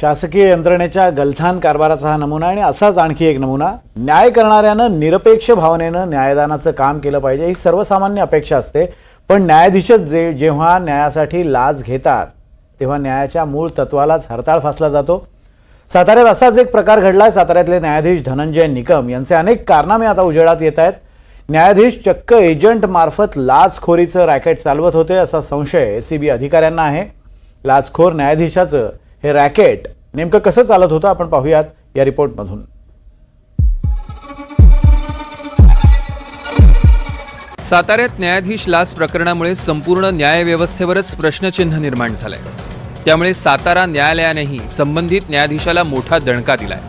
शासकीय यंत्रणेच्या गलथान कारभाराचा हा नमुना आणि असाच आणखी एक नमुना। न्याय करणाऱ्यानं निरपेक्ष भावनेनं न्यायदानाचं काम केलं पाहिजे ही सर्वसामान्य अपेक्षा असते, पण न्यायाधीश जेव्हा न्यायासाठी लाच घेतात तेव्हा न्यायाच्या मूळ तत्वालाच हरताळ फासला जातो। साताऱ्यात असाच एक प्रकार घडलाय। साताऱ्यातले न्यायाधीश धनंजय निकम यांचे अनेक कारनामे आता उजेडात येत आहेत। न्यायाधीश चक्क एजंट मार्फत लाचखोरीचं रॅकेट चालवत होते असा संशय एसीबी अधिकाऱ्यांना आहे। लाचखोर न्यायाधीशाचं हे रॅकेट नेमकं कसं चालत होतं आपण पाहूयात या रिपोर्टमधून। साताऱ्यात न्यायाधीश लाच प्रकरणामुळे संपूर्ण न्यायव्यवस्थेवरच प्रश्नचिन्ह निर्माण झालंय। त्यामुळे सातारा न्यायालयानेही संबंधित न्यायाधीशाला मोठा दणका दिलाय।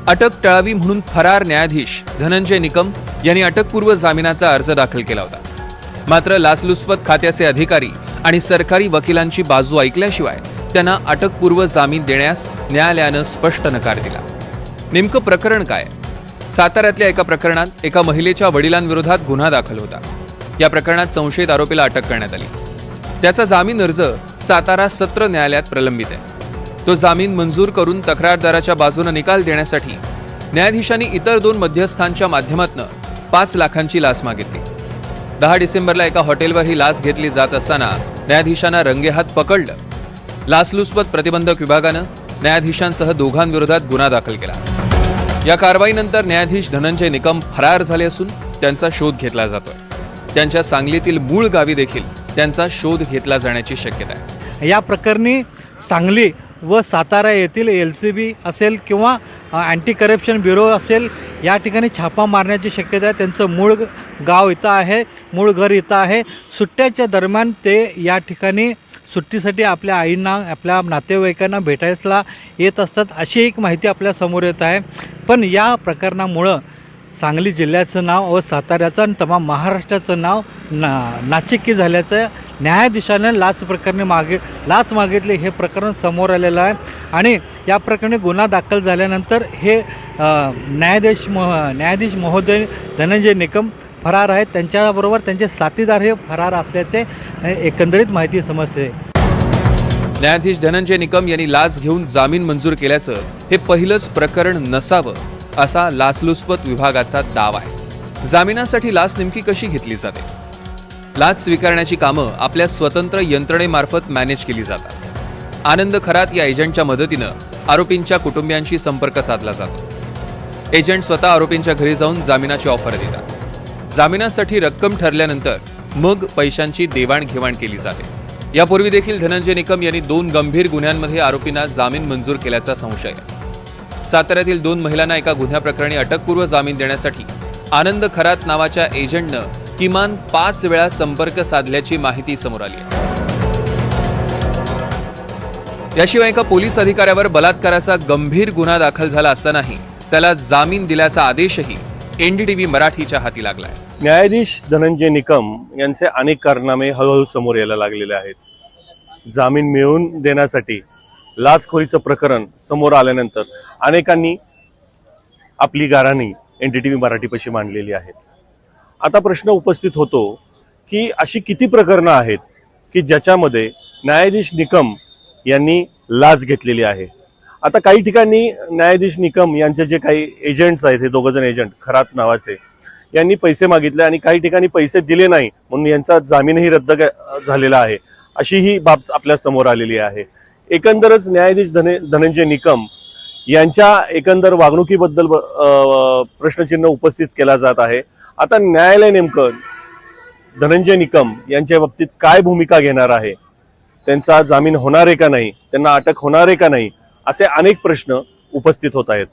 अटक टळावी म्हणून फरार न्यायाधीश धनंजय निकम यांनी अटकपूर्व जामिनाचा अर्ज दाखल केला होता। मात्र लाचलुचपत खात्याचे अधिकारी आणि सरकारी वकिलांची बाजू ऐकल्याशिवाय त्यांना अटकपूर्व जामीन देण्यास न्यायालयानं स्पष्ट नकार दिला। नेमकं प्रकरण काय? साताऱ्यातल्या एका प्रकरणात एका महिलेच्या वडिलांविरोधात गुन्हा दाखल होता। या प्रकरणात संशयित आरोपीला अटक करण्यात आली। त्याचा जामीन अर्ज सातारा सत्र न्यायालयात प्रलंबित आहे। तो जामीन मंजूर करून तक्रारदाराच्या बाजूने निकाल देण्यासाठी न्यायाधीशांनी इतर दोन मध्यस्थांच्या माध्यमातून 5 लाखांची लाच मागितली। 10 डिसेंबरला एका हॉटेलवर ही लाच घेतली जात असताना न्यायाधीशांना रंगेहात पकडलं। लाचलुचपत प्रतिबंधक विभागानं न्यायाधीशांसह दोघांविरोधात गुन्हा दाखल केला। या कारवाईनंतर न्यायाधीश धनंजय निकम फरार झाले असून त्यांचा शोध घेतला जातोय। त्यांच्या सांगलीतील मूळ गावी देखील त्यांचा शोध घेतला जाण्याची शक्यता आहे। या प्रकरणी सांगली व सातारा येथील एलसीबी असेल किंवा अँटी करप्शन ब्युरो असेल या ठिकाणी छापा मारण्याची शक्यता आहे। त्यांचं मूळ गाव इथं आहे, मूळ घर इथं आहे। सुट्ट्याच्या दरम्यान ते या ठिकाणी सुट्टीसाठी आपल्या आईंना आपल्या नातेवाईकांना भेटायला येत असतात अशी एक माहिती आपल्या समोर येत आहे। पण या प्रकरणामुळं सांगली जिल्ह्याचं नाव व साताऱ्याचं आणि तमाम महाराष्ट्राचं नाव नाचिक्की झाल्याचं न्यायाधीशाने लाच मागितली हे प्रकरण समोर आलेलं आहे। आणि या प्रकरणी गुन्हा दाखल झाल्यानंतर हे न्यायाधीश महोदय धनंजय निकम फरार आहेत। त्यांच्याबरोबर त्यांचे साथीदार हे फरार असल्याचे एकंदरीत माहिती समजते। न्यायाधीश धनंजय निकम यांनी लाच घेऊन जामीन मंजूर केल्याचं हे पहिलंच प्रकरण नसावं असा लाचलुचपत विभागाचा दावा आहे। जामिनासाठी लाच नेमकी कशी घेतली जाते? लाच स्वीकारण्याची कामं आपल्या स्वतंत्र यंत्रणेमार्फत मॅनेज केली जातात। आनंद खरात या एजंटच्या मदतीनं आरोपींच्या कुटुंबियांशी संपर्क साधला जातो। एजंट स्वतः आरोपींच्या घरी जाऊन जामिनाची ऑफर देतात। जामिनासाठी रक्कम ठरल्यानंतर मग पैशांची देवाणघेवाण केली जाते। यापूर्वी देखील धनंजय निकम यांनी 2 गंभीर गुन्ह्यांमध्ये आरोपींना जामीन मंजूर केल्याचा संशय आहे। साताऱ्यातील 2 महिलांना एका गुन्ह्याप्रकरणी अटकपूर्व जामीन देण्यासाठी आनंद खरात नावाच्या एजंटनं किमान 5 वेळा संपर्क साधल्याची माहिती समोर आली आहे। याशिवाय एका पोलीस अधिकाऱ्यावर बलात्काराचा गंभीर गुन्हा दाखल झाला असतानाही त्याला जामीन दिल्याचा आदेशही एनडीटीव्ही मराठीच्या हाती लागलाय। न्यायाधीश धनंजय निकम यांचे अनेक कारनामे हळूहळू समोर यायला लागलेले आहेत। जामीन मिळवून देण्यासाठी लाचखोरीचं प्रकरण समोर आल्यानंतर अनेकांनी आपली गाऱ्हाणी एनडीटीव्ही मराठीपाशी मांडलेली आहेत। आता प्रश्न उपस्थित होतो की अशी किती प्रकरणं आहेत की ज्याच्यामध्ये न्यायाधीश निकम यांनी लाच घेतलेली आहे। आता काही ठिकाणी न्यायाधीश निकम यांचे जे काही एजंट्स आहेत, हे 2 जण एजंट खरात नावाचे, यांनी पैसे मागितले आणि काही ठिकाणी पैसे दिले नाही म्हणून यांचा जामीनही रद्द झालेला आहे, अशी ही बाब आपल्या समोर आलेली आहे। एकंदरच न्यायाधीश धनंजय निकम यांच्या एकंदर वागणुकीबद्दल प्रश्नचिन्ह उपस्थित केला जात आहे। आता न्यायालय नेमकं धनंजय निकम यांच्या बाबतीत काय भूमिका घेणार आहे? त्यांचा जामीन होणार आहे का नाही? त्यांना अटक होणार आहे का नाही? असे अनेक प्रश्न उपस्थित होत आहेत।